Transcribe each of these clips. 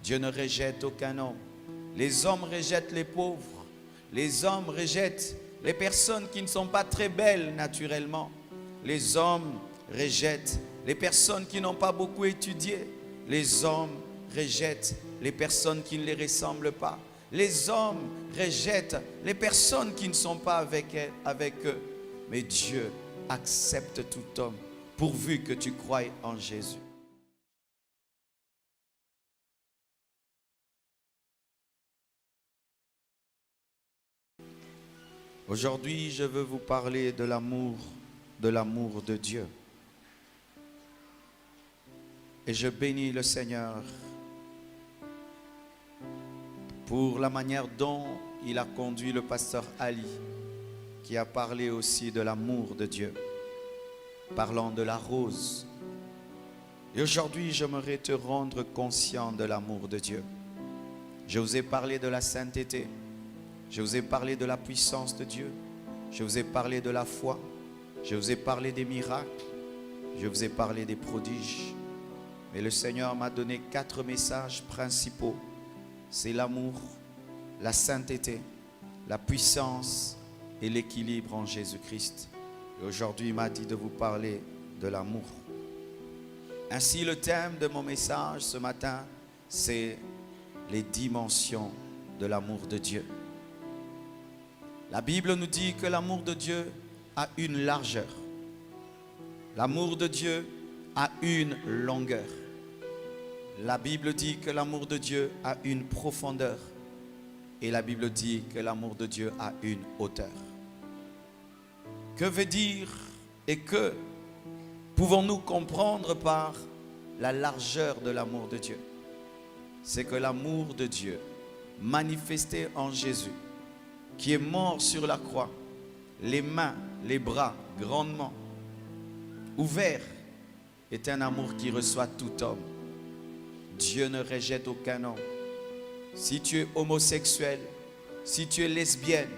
Dieu ne rejette aucun homme. Les hommes rejettent les pauvres. Les hommes rejettent les personnes qui ne sont pas très belles naturellement. Les hommes rejettent les personnes qui n'ont pas beaucoup étudié. Les hommes rejettent les personnes qui ne les ressemblent pas. Les hommes rejettent les personnes qui ne sont pas avec eux. Mais Dieu accepte tout homme pourvu que tu croies en Jésus. Aujourd'hui, je veux vous parler de l'amour de Dieu. Et je bénis le Seigneur pour la manière dont il a conduit le pasteur Ali, qui a parlé aussi de l'amour de Dieu, parlant de la rose. Et aujourd'hui, j'aimerais te rendre conscient de l'amour de Dieu. Je vous ai parlé de la sainteté. Je vous ai parlé de la puissance de Dieu. Je vous ai parlé de la foi. Je vous ai parlé des miracles. Je vous ai parlé des prodiges. Mais le Seigneur m'a donné 4 messages principaux. C'est l'amour, la sainteté, la puissance et l'équilibre en Jésus-Christ. Et aujourd'hui, il m'a dit de vous parler de l'amour. Ainsi, le thème de mon message ce matin, c'est les dimensions de l'amour de Dieu. La Bible nous dit que l'amour de Dieu a une largeur. L'amour de Dieu a une longueur. La Bible dit que l'amour de Dieu a une profondeur. Et la Bible dit que l'amour de Dieu a une hauteur. Que veut dire et que pouvons-nous comprendre par la largeur de l'amour de Dieu? C'est que l'amour de Dieu, manifesté en Jésus, qui est mort sur la croix, les mains, les bras grandement ouverts, est un amour qui reçoit tout homme. Dieu ne rejette aucun homme. Si tu es homosexuel, si tu es lesbienne,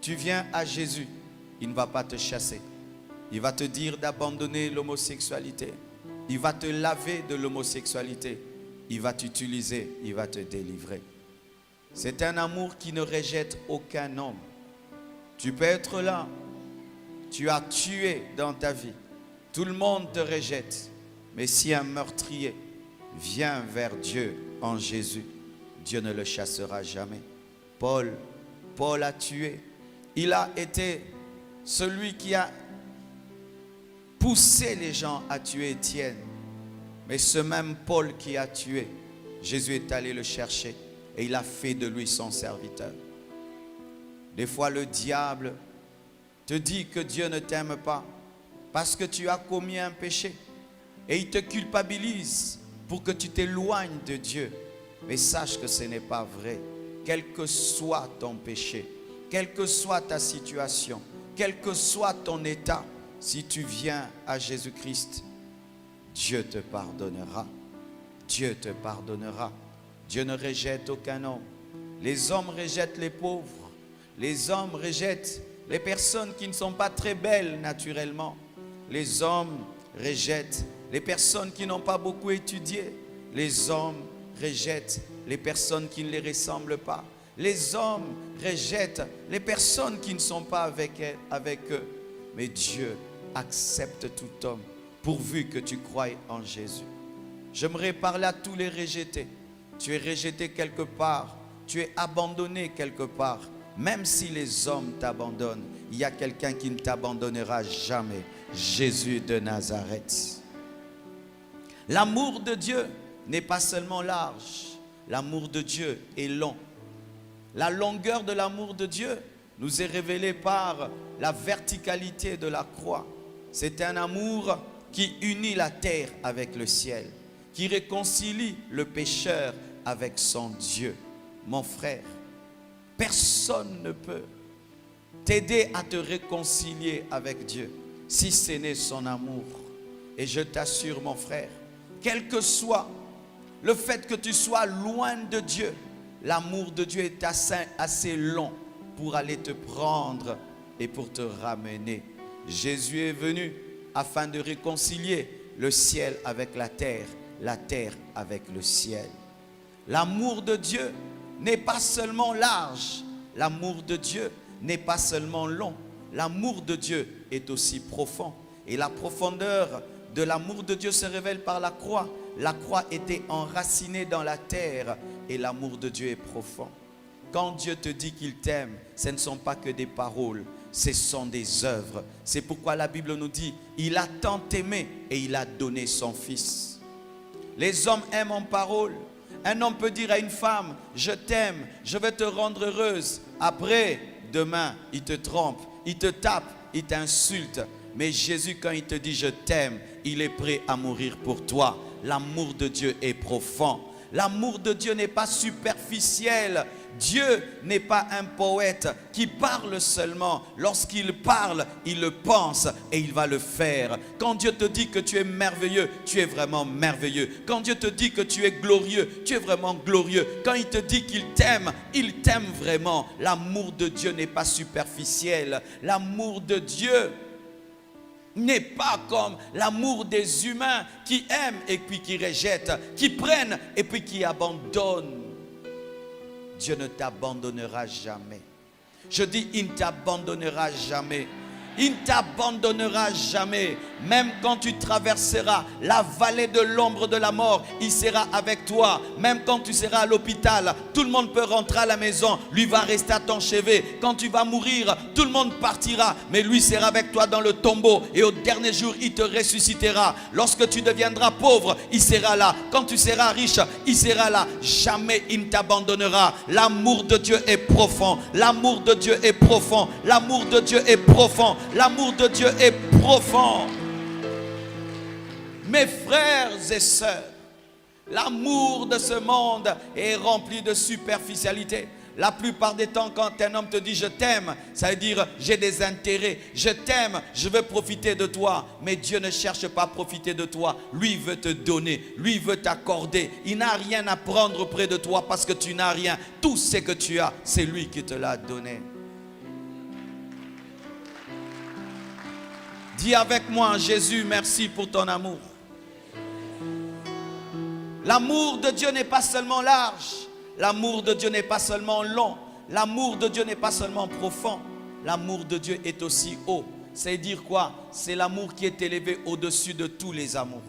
tu viens à Jésus, il ne va pas te chasser. Il va te dire d'abandonner l'homosexualité. Il va te laver de l'homosexualité. Il va t'utiliser, il va te délivrer. C'est un amour qui ne rejette aucun homme. Tu peux être là, tu as tué dans ta vie. Tout le monde te rejette. Mais si un meurtrier vient vers Dieu en Jésus, Dieu ne le chassera jamais. Paul a tué. Il a été celui qui a poussé les gens à tuer Étienne. Mais ce même Paul qui a tué, Jésus est allé le chercher et il a fait de lui son serviteur. Des fois, le diable te dit que Dieu ne t'aime pas parce que tu as commis un péché et il te culpabilise pour que tu t'éloignes de Dieu. Mais sache que ce n'est pas vrai. Quel que soit ton péché, quelle que soit ta situation, quel que soit ton état, si tu viens à Jésus-Christ, Dieu te pardonnera. Dieu te pardonnera. Dieu ne rejette aucun homme. Les hommes rejettent les pauvres. Les hommes rejettent les personnes qui ne sont pas très belles naturellement. Les hommes rejettent les personnes qui n'ont pas beaucoup étudié. Les hommes rejettent les personnes qui ne les ressemblent pas. Les hommes rejettent les personnes qui ne sont pas avec eux. Mais Dieu accepte tout homme pourvu que tu croies en Jésus. J'aimerais parler à tous les rejetés. Tu es rejeté quelque part, tu es abandonné quelque part. Même si les hommes t'abandonnent, il y a quelqu'un qui ne t'abandonnera jamais. Jésus de Nazareth. L'amour de Dieu n'est pas seulement large. L'amour de Dieu est long. La longueur de l'amour de Dieu nous est révélée par la verticalité de la croix. C'est un amour qui unit la terre avec le ciel, qui réconcilie le pécheur avec son Dieu. Mon frère, personne ne peut t'aider à te réconcilier avec Dieu si ce n'est son amour. Et je t'assure, mon frère, quel que soit le fait que tu sois loin de Dieu, l'amour de Dieu est assez long pour aller te prendre et pour te ramener. Jésus est venu afin de réconcilier le ciel avec la terre avec le ciel. L'amour de Dieu n'est pas seulement large. L'amour de Dieu n'est pas seulement long. L'amour de Dieu est aussi profond. Et la profondeur de l'amour de Dieu se révèle par la croix. La croix était enracinée dans la terre et l'amour de Dieu est profond. Quand Dieu te dit qu'il t'aime, ce ne sont pas que des paroles, ce sont des œuvres. C'est pourquoi la Bible nous dit, il a tant aimé et il a donné son Fils. Les hommes aiment en parole. Un homme peut dire à une femme, je t'aime, je vais te rendre heureuse. Après, demain, il te trompe, il te tape, il t'insulte. Mais Jésus, quand il te dit je t'aime, il est prêt à mourir pour toi. L'amour de Dieu est profond. L'amour de Dieu n'est pas superficiel. Dieu n'est pas un poète qui parle seulement. Lorsqu'il parle, il le pense et il va le faire. Quand Dieu te dit que tu es merveilleux, tu es vraiment merveilleux. Quand Dieu te dit que tu es glorieux, tu es vraiment glorieux. Quand il te dit qu'il t'aime, il t'aime vraiment. L'amour de Dieu n'est pas superficiel. L'amour de Dieu n'est pas comme l'amour des humains qui aiment et puis qui rejettent, qui prennent et puis qui abandonnent. Dieu ne t'abandonnera jamais. Je dis, il ne t'abandonnera jamais. Il ne t'abandonnera jamais. Même quand tu traverseras la vallée de l'ombre de la mort, il sera avec toi. Même quand tu seras à l'hôpital, tout le monde peut rentrer à la maison. Lui va rester à ton chevet. Quand tu vas mourir, tout le monde partira. Mais lui sera avec toi dans le tombeau. Et au dernier jour, il te ressuscitera. Lorsque tu deviendras pauvre, il sera là. Quand tu seras riche, il sera là. Jamais il ne t'abandonnera. L'amour de Dieu est profond. L'amour de Dieu est profond. L'amour de Dieu est profond. L'amour de Dieu est profond. Mes frères et sœurs, l'amour de ce monde est rempli de superficialité. La plupart des temps, quand un homme te dit je t'aime, ça veut dire j'ai des intérêts. Je t'aime, je veux profiter de toi. Mais Dieu ne cherche pas à profiter de toi. Lui veut te donner, lui veut t'accorder. Il n'a rien à prendre auprès de toi parce que tu n'as rien. Tout ce que tu as, c'est lui qui te l'a donné. Dis avec moi, Jésus, merci pour ton amour. L'amour de Dieu n'est pas seulement large. L'amour de Dieu n'est pas seulement long. L'amour de Dieu n'est pas seulement profond. L'amour de Dieu est aussi haut. C'est dire quoi? C'est l'amour qui est élevé au-dessus de tous les amours.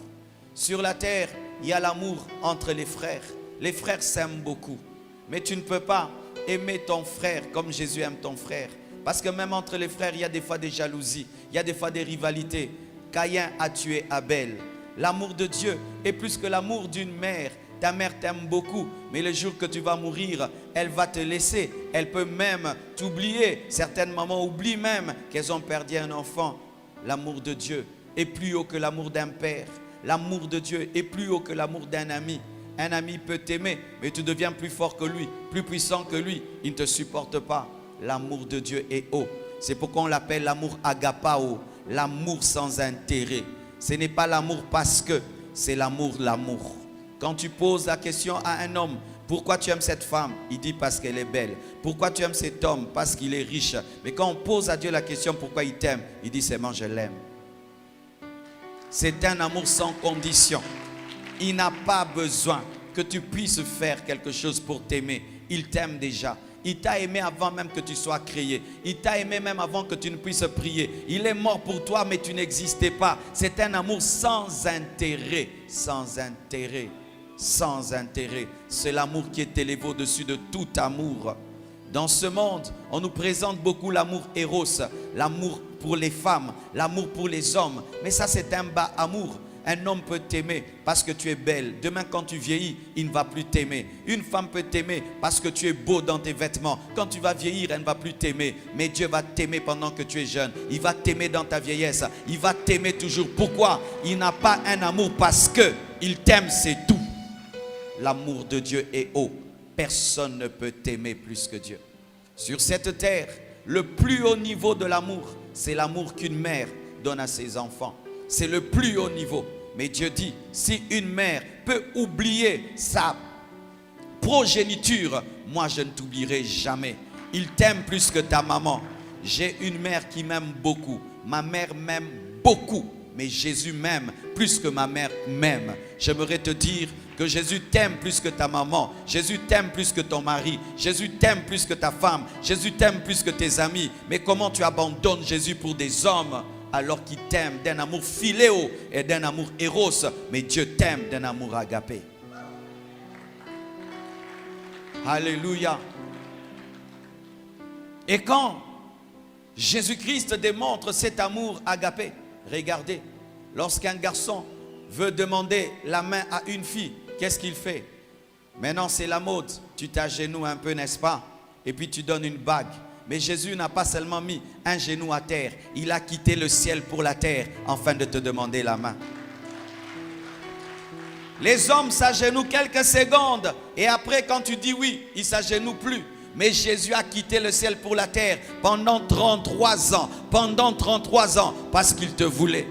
Sur la terre, il y a l'amour entre les frères. Les frères s'aiment beaucoup. Mais tu ne peux pas aimer ton frère comme Jésus aime ton frère. Parce que même entre les frères, il y a des fois des jalousies, il y a des fois des rivalités. Caïn a tué Abel. L'amour de Dieu est plus que l'amour d'une mère. Ta mère t'aime beaucoup, mais le jour que tu vas mourir, elle va te laisser. Elle peut même t'oublier. Certaines mamans oublient même qu'elles ont perdu un enfant. L'amour de Dieu est plus haut que l'amour d'un père. L'amour de Dieu est plus haut que l'amour d'un ami. Un ami peut t'aimer, mais tu deviens plus fort que lui, plus puissant que lui. Il ne te supporte pas. L'amour de Dieu est haut. C'est pourquoi on l'appelle l'amour agapao, l'amour sans intérêt. Ce n'est pas l'amour parce que, c'est l'amour. Quand tu poses la question à un homme, pourquoi tu aimes cette femme? Il dit parce qu'elle est belle. Pourquoi tu aimes cet homme? Parce qu'il est riche. Mais quand on pose à Dieu la question pourquoi il t'aime, il dit seulement je l'aime. C'est un amour sans condition. Il n'a pas besoin que tu puisses faire quelque chose pour t'aimer. Il t'aime déjà. Il t'a aimé avant même que tu sois créé. Il t'a aimé même avant que tu ne puisses prier. Il est mort pour toi, mais tu n'existais pas. C'est un amour sans intérêt. Sans intérêt. Sans intérêt. C'est l'amour qui est élevé au-dessus de tout amour. Dans ce monde, on nous présente beaucoup l'amour éros, l'amour pour les femmes, l'amour pour les hommes. Mais ça, c'est un bas amour. Un homme peut t'aimer parce que tu es belle. Demain, quand tu vieillis, il ne va plus t'aimer. Une femme peut t'aimer parce que tu es beau dans tes vêtements. Quand tu vas vieillir, elle ne va plus t'aimer. Mais Dieu va t'aimer pendant que tu es jeune. Il va t'aimer dans ta vieillesse. Il va t'aimer toujours. Pourquoi? Il n'a pas un amour parce que il t'aime, c'est tout. L'amour de Dieu est haut. Personne ne peut t'aimer plus que Dieu. Sur cette terre, le plus haut niveau de l'amour, c'est l'amour qu'une mère donne à ses enfants. C'est le plus haut niveau. Mais Dieu dit, si une mère peut oublier sa progéniture, moi je ne t'oublierai jamais. Il t'aime plus que ta maman. J'ai une mère qui m'aime beaucoup. Ma mère m'aime beaucoup. Mais Jésus m'aime plus que ma mère m'aime. J'aimerais te dire que Jésus t'aime plus que ta maman, Jésus t'aime plus que ton mari, Jésus t'aime plus que ta femme, Jésus t'aime plus que tes amis. Mais comment tu abandonnes Jésus pour des hommes alors qu'il t'aime d'un amour philéo et d'un amour éros, mais Dieu t'aime d'un amour agapé. Alléluia. Et quand Jésus-Christ démontre cet amour agapé, regardez, lorsqu'un garçon veut demander la main à une fille, qu'est-ce qu'il fait? Maintenant c'est la mode, tu t'agenouilles un peu, n'est-ce pas? Et puis tu donnes une bague. Mais Jésus n'a pas seulement mis un genou à terre, il a quitté le ciel pour la terre afin de te demander la main. Les hommes s'agenouillent quelques secondes et après quand tu dis oui, ils ne s'agenouillent plus. Mais Jésus a quitté le ciel pour la terre pendant 33 ans. Pendant 33 ans parce qu'il te voulait.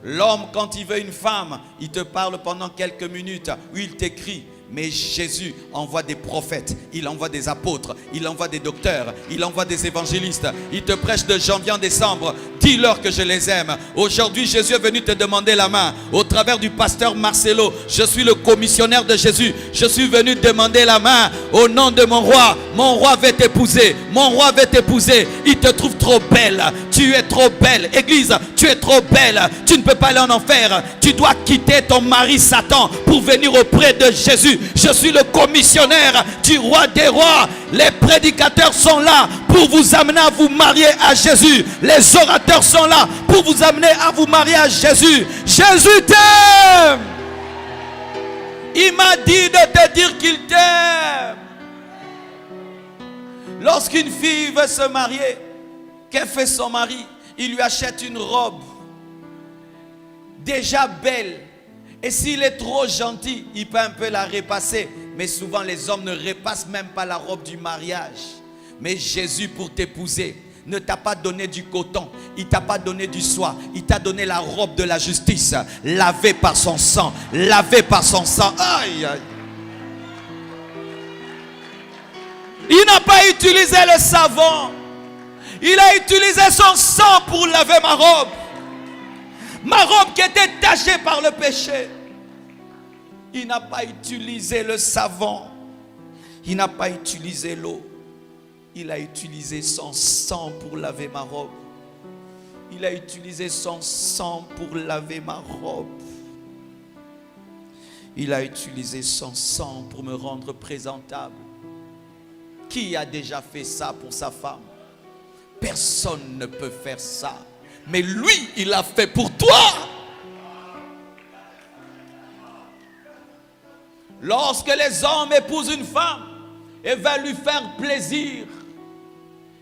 L'homme quand il veut une femme, il te parle pendant quelques minutes ou il t'écrit. Mais Jésus envoie des prophètes, il envoie des apôtres, il envoie des docteurs, il envoie des évangélistes. Il te prêche de janvier en décembre. Dis-leur que je les aime. Aujourd'hui, Jésus est venu te demander la main. Au travers du pasteur Marcelo, je suis le commissionnaire de Jésus. Je suis venu demander la main au nom de mon roi. Mon roi veut t'épouser. Mon roi veut t'épouser. Il te trouve trop belle. Tu es trop belle. Église, tu es trop belle. Tu ne peux pas aller en enfer. Tu dois quitter ton mari Satan pour venir auprès de Jésus. Je suis le commissionnaire du roi des rois. Les prédicateurs sont là pour vous amener à vous marier à Jésus. Les orateurs sont là pour vous amener à vous marier à Jésus. Jésus t'aime. Il m'a dit de te dire qu'il t'aime. Lorsqu'une fille veut se marier, qu'est-ce que fait son mari? Il lui achète une robe déjà belle. Et s'il est trop gentil, il peut un peu la repasser. Mais souvent les hommes ne repassent même pas la robe du mariage. Mais Jésus pour t'épouser ne t'a pas donné du coton, il t'a pas donné du soie, il t'a donné la robe de la justice, lavée par son sang, lavée par son sang. Aïe, aïe. Il n'a pas utilisé le savon, il a utilisé son sang pour laver ma robe. Ma robe qui était tachée par le péché. Il n'a pas utilisé le savon, il n'a pas utilisé l'eau. Il a utilisé son sang pour laver ma robe. Il a utilisé son sang pour laver ma robe. Il a utilisé son sang pour me rendre présentable. Qui a déjà fait ça pour sa femme? Personne ne peut faire ça. Mais lui, il l'a fait pour toi. Lorsque les hommes épousent une femme et veulent lui faire plaisir,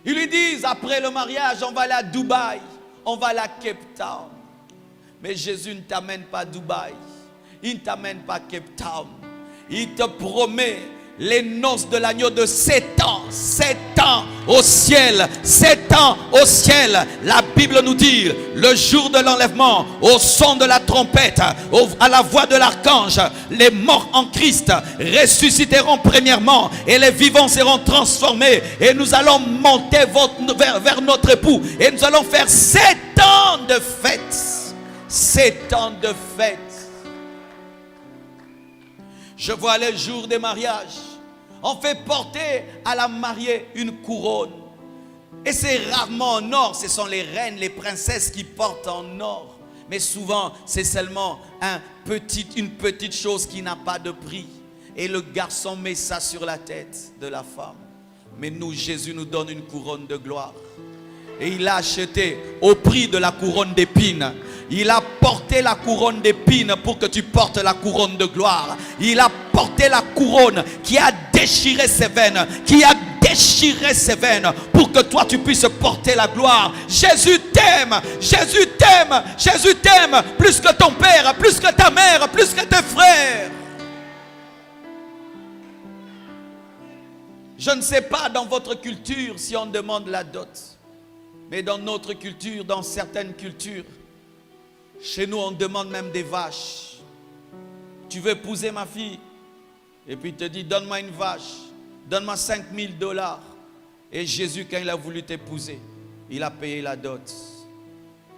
ils lui disent, après le mariage, on va aller à Dubaï, on va aller à Cape Town. Mais Jésus ne t'amène pas à Dubaï, il ne t'amène pas à Cape Town. Il te promet les noces de l'agneau de 7 ans, 7 ans au ciel, 7 ans au ciel. La Bible nous dit, le jour de l'enlèvement, au son de la trompette, à la voix de l'archange, les morts en Christ ressusciteront premièrement et les vivants seront transformés. Et nous allons monter vers notre époux et nous allons faire 7 ans de fête. 7 ans de fête. Je vois les jours des mariages. On fait porter à la mariée une couronne. Et c'est rarement en or. Ce sont les reines, les princesses qui portent en or. Mais souvent, c'est seulement une petite chose qui n'a pas de prix. Et le garçon met ça sur la tête de la femme. Mais nous, Jésus nous donne une couronne de gloire. Et il a acheté au prix de la couronne d'épines. Il a porté la couronne d'épines pour que tu portes la couronne de gloire. Il a porté la couronne qui a déchiré ses veines, qui a déchiré ses veines pour que toi tu puisses porter la gloire. Jésus t'aime, Jésus t'aime, Jésus t'aime plus que ton père, plus que ta mère, plus que tes frères. Je ne sais pas dans votre culture si on demande la dot. Mais dans notre culture, dans certaines cultures, chez nous on demande même des vaches. Tu veux épouser ma fille? Et puis il te dit, donne-moi une vache, donne-moi $5,000. Et Jésus, quand il a voulu t'épouser, il a payé la dot.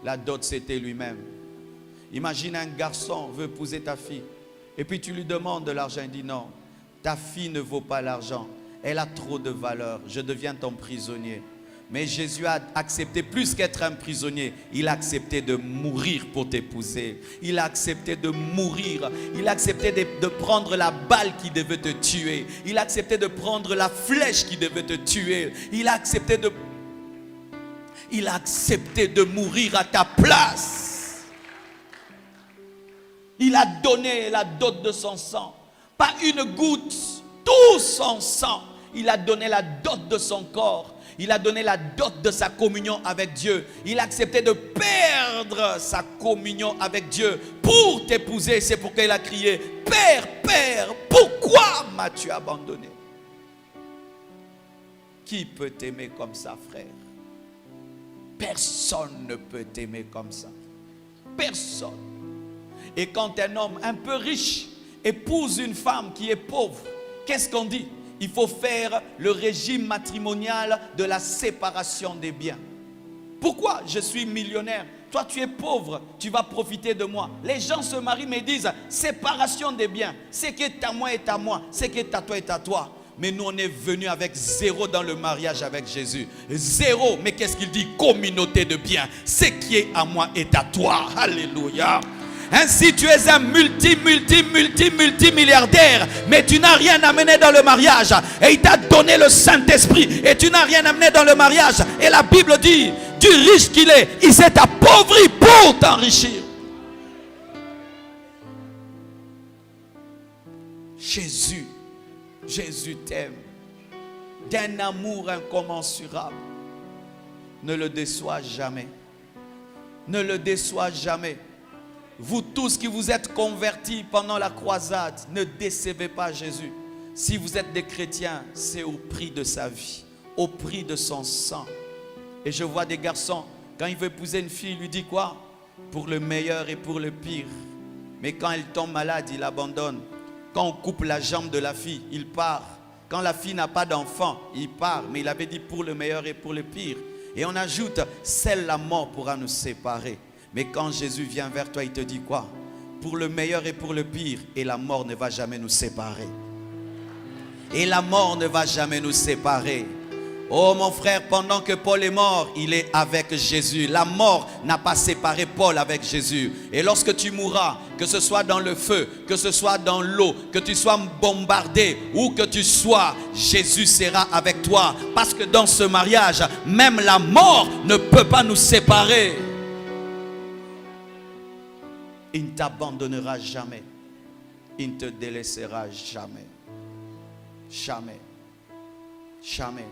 La dot, c'était lui-même. Imagine un garçon veut épouser ta fille. Et puis tu lui demandes de l'argent, il dit non, ta fille ne vaut pas l'argent, elle a trop de valeur, je deviens ton prisonnier. Mais Jésus a accepté plus qu'être un prisonnier. Il a accepté de mourir pour t'épouser. Il a accepté de mourir. Il a accepté de prendre la balle qui devait te tuer. Il a accepté de prendre la flèche qui devait te tuer. Il a accepté de mourir à ta place. Il a donné la dot de son sang. Pas une goutte, tout son sang. Il a donné la dot de son corps. Il a donné la dot de sa communion avec Dieu. Il a accepté de perdre sa communion avec Dieu pour t'épouser. C'est pourquoi il a crié, Père, Père, pourquoi m'as-tu abandonné? Qui peut t'aimer comme ça, frère? Personne ne peut t'aimer comme ça. Personne. Et quand un homme un peu riche épouse une femme qui est pauvre, qu'est-ce qu'on dit? Il faut faire le régime matrimonial de la séparation des biens. Pourquoi? Je suis millionnaire. Toi, tu es pauvre. Tu vas profiter de moi. Les gens se marient mais disent séparation des biens. Ce qui est à moi est à moi. Ce qui est à toi est à toi. Mais nous, on est venus avec zéro dans le mariage avec Jésus. Zéro. Mais qu'est-ce qu'il dit? Communauté de biens. Ce qui est à moi est à toi. Alléluia. Ainsi tu es un multimilliardaire, mais tu n'as rien amené dans le mariage. Et il t'a donné le Saint-Esprit et tu n'as rien amené dans le mariage. Et la Bible dit, du riche qu'il est, il s'est appauvri pour t'enrichir. Jésus t'aime d'un amour incommensurable. Ne le déçois jamais. Ne le déçois jamais. Vous tous qui vous êtes convertis pendant la croisade, ne décevez pas Jésus. Si vous êtes des chrétiens, c'est au prix de sa vie, au prix de son sang. Et je vois des garçons, quand il veut épouser une fille, il lui dit quoi? Pour le meilleur et pour le pire. Mais quand elle tombe malade, il abandonne. Quand on coupe la jambe de la fille, il part. Quand la fille n'a pas d'enfant, il part. Mais il avait dit pour le meilleur et pour le pire. Et on ajoute, seule la mort pourra nous séparer. Mais quand Jésus vient vers toi, il te dit quoi? Pour le meilleur et pour le pire. Et la mort ne va jamais nous séparer. Et la mort ne va jamais nous séparer. Oh mon frère, pendant que Paul est mort, il est avec Jésus. La mort n'a pas séparé Paul avec Jésus. Et lorsque tu mourras, que ce soit dans le feu, que ce soit dans l'eau, que tu sois bombardé, où que tu sois, Jésus sera avec toi. Parce que dans ce mariage, même la mort ne peut pas nous séparer. Il ne t'abandonnera jamais. Il ne te délaissera jamais. Jamais. Jamais.